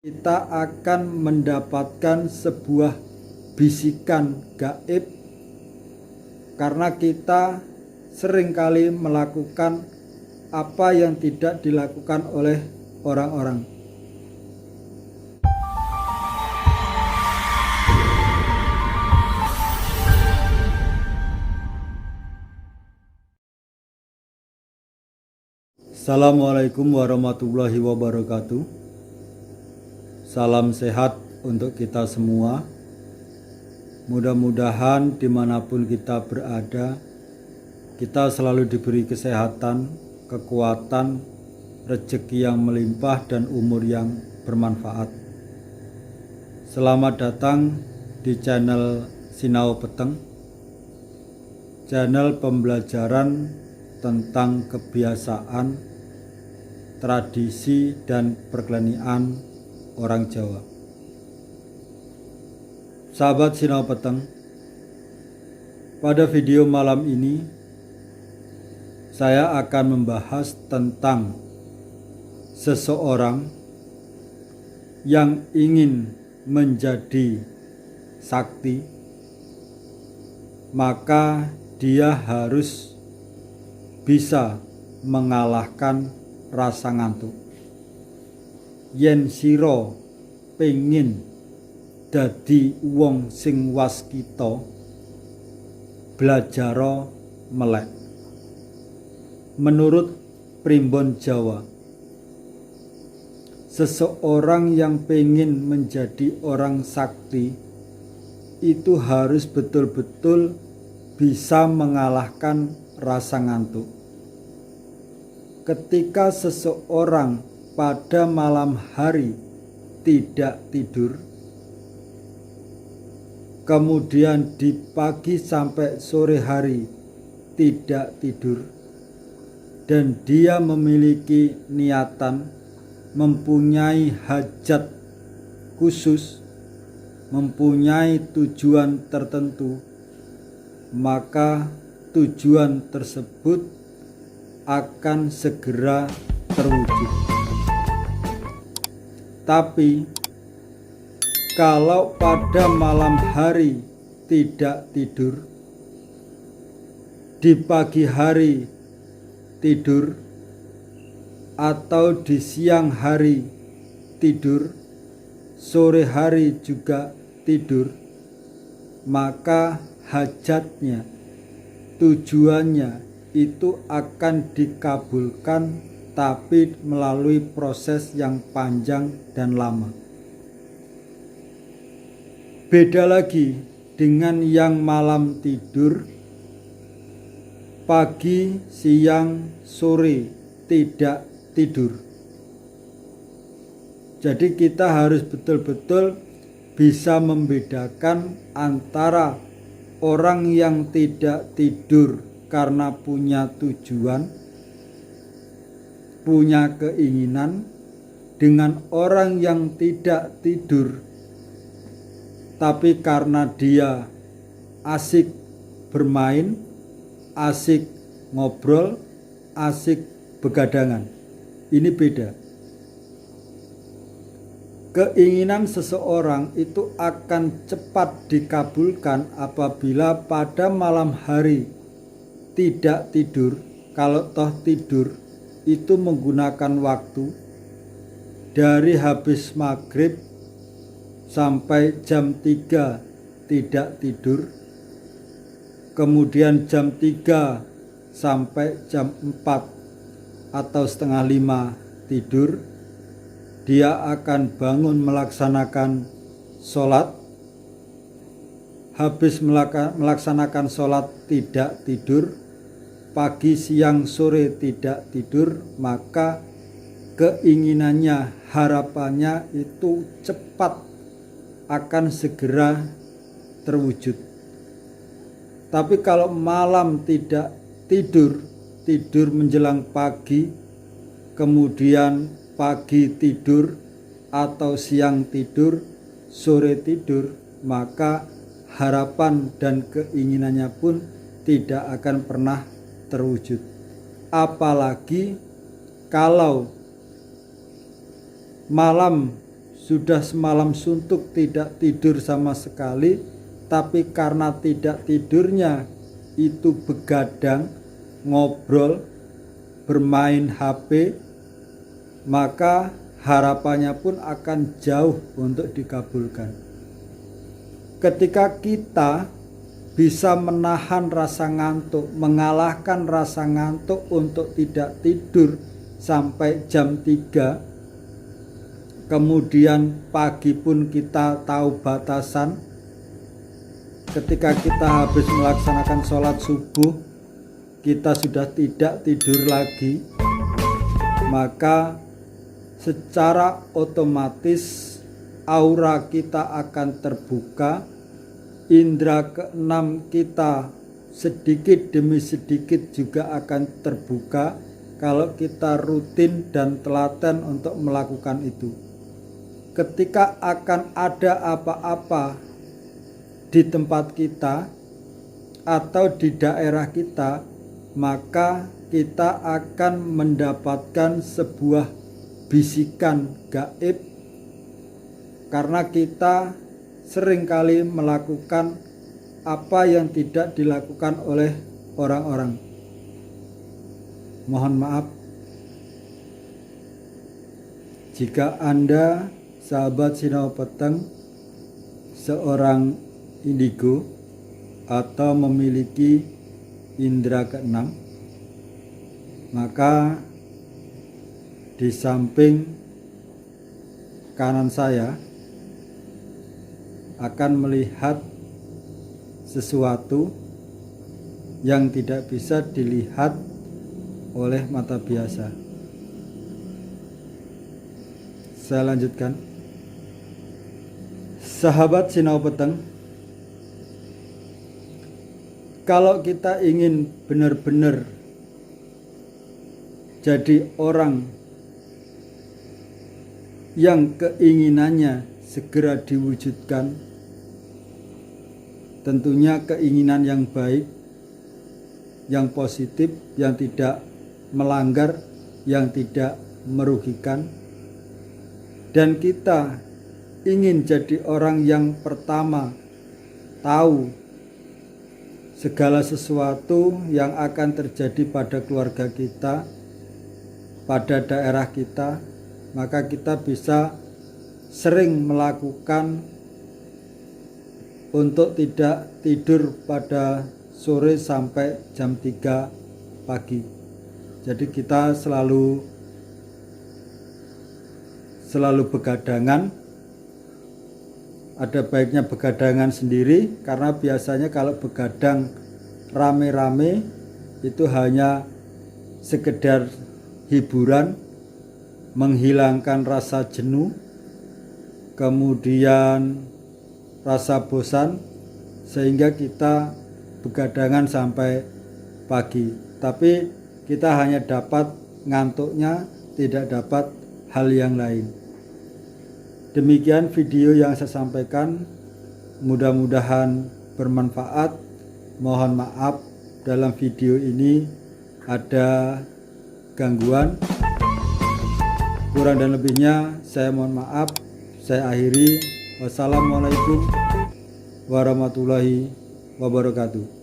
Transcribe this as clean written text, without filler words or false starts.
kita akan mendapatkan sebuah bisikan gaib karena kita seringkali melakukan apa yang tidak dilakukan oleh orang-orang. Assalamualaikum warahmatullahi wabarakatuh. Salam sehat untuk kita semua. Mudah-mudahan dimanapun kita berada, kita selalu diberi kesehatan, kekuatan, rezeki yang melimpah, dan umur yang bermanfaat. Selamat datang di channel Sinau Peteng, channel pembelajaran tentang kebiasaan, tradisi, dan perkelenian orang Jawa. Sahabat Sinau Peteng, pada video malam ini saya akan membahas tentang seseorang yang ingin menjadi sakti, maka dia harus bisa mengalahkan rasa ngantuk. Yen sira pengin dadi wong sing waskita, blajara melek. Menurut primbon Jawa, seseorang yang pengin menjadi orang sakti itu harus betul-betul bisa mengalahkan rasa ngantuk. Ketika seseorang pada malam hari tidak tidur, kemudian di pagi sampai sore hari tidak tidur, dan dia memiliki niatan, mempunyai hajat khusus, mempunyai tujuan tertentu, maka tujuan tersebut akan segera terwujud. Tapi kalau pada malam hari tidak tidur, di pagi hari tidur, atau di siang hari tidur, sore hari juga tidur, maka hajatnya, tujuannya itu akan dikabulkan, tapi melalui proses yang panjang dan lama. Beda lagi dengan yang malam tidur, pagi, siang, sore tidak tidur. Jadi kita harus betul-betul bisa membedakan antara orang yang tidak tidur karena punya tujuan, punya keinginan, dengan orang yang tidak tidur tapi karena dia asik bermain, asik ngobrol, asik begadangan. Ini beda. Keinginan seseorang itu akan cepat dikabulkan apabila pada malam hari tidak tidur. Kalau toh tidur, itu menggunakan waktu dari habis maghrib sampai jam 3 tidak tidur, kemudian jam 3 sampai jam 4 atau setengah 5 tidur, dia akan bangun melaksanakan sholat. Habis melaksanakan sholat tidak tidur, pagi, siang, sore tidak tidur, maka keinginannya, harapannya itu cepat akan segera terwujud. Tapi kalau malam tidak tidur, tidur menjelang pagi, kemudian pagi tidur atau siang tidur, sore tidur, maka harapan dan keinginannya pun tidak akan pernah terwujud. Apalagi kalau malam sudah semalam suntuk tidak tidur sama sekali, tapi karena tidak tidurnya itu begadang, ngobrol, bermain HP, maka harapannya pun akan jauh untuk dikabulkan. Ketika kita bisa menahan rasa ngantuk, mengalahkan rasa ngantuk untuk tidak tidur sampai jam 3, kemudian pagi pun kita tahu batasan. Ketika kita habis melaksanakan sholat subuh, kita sudah tidak tidur lagi, maka secara otomatis aura kita akan terbuka, indera keenam kita sedikit demi sedikit juga akan terbuka kalau kita rutin dan telaten untuk melakukan itu. Ketika akan ada apa-apa di tempat kita atau di daerah kita, maka kita akan mendapatkan sebuah bisikan gaib, karena kita seringkali melakukan apa yang tidak dilakukan oleh orang-orang. Mohon maaf jika Anda, sahabat Sinau Peteng, seorang indigo atau memiliki indera keenam, maka di samping kanan saya akan melihat sesuatu yang tidak bisa dilihat oleh mata biasa. Saya lanjutkan. Sahabat Sinau Peteng, kalau kita ingin benar-benar jadi orang yang keinginannya segera diwujudkan, tentunya keinginan yang baik, yang positif, yang tidak melanggar, yang tidak merugikan, dan kita ingin jadi orang yang pertama tahu segala sesuatu yang akan terjadi pada keluarga kita, pada daerah kita, maka kita bisa sering melakukan untuk tidak tidur pada sore sampai jam 3 pagi. Jadi kita selalu begadangan. Ada baiknya begadangan sendiri, karena biasanya kalau begadang rame-rame itu hanya sekedar hiburan, menghilangkan rasa jenuh, kemudian rasa bosan, sehingga kita begadangan sampai pagi. Tapi kita hanya dapat ngantuknya, tidak dapat hal yang lain. Demikian video yang saya sampaikan, mudah-mudahan bermanfaat. Mohon maaf dalam video ini ada gangguan. Kurang dan lebihnya saya mohon maaf. Saya akhiri. Wassalamualaikum warahmatullahi wabarakatuh.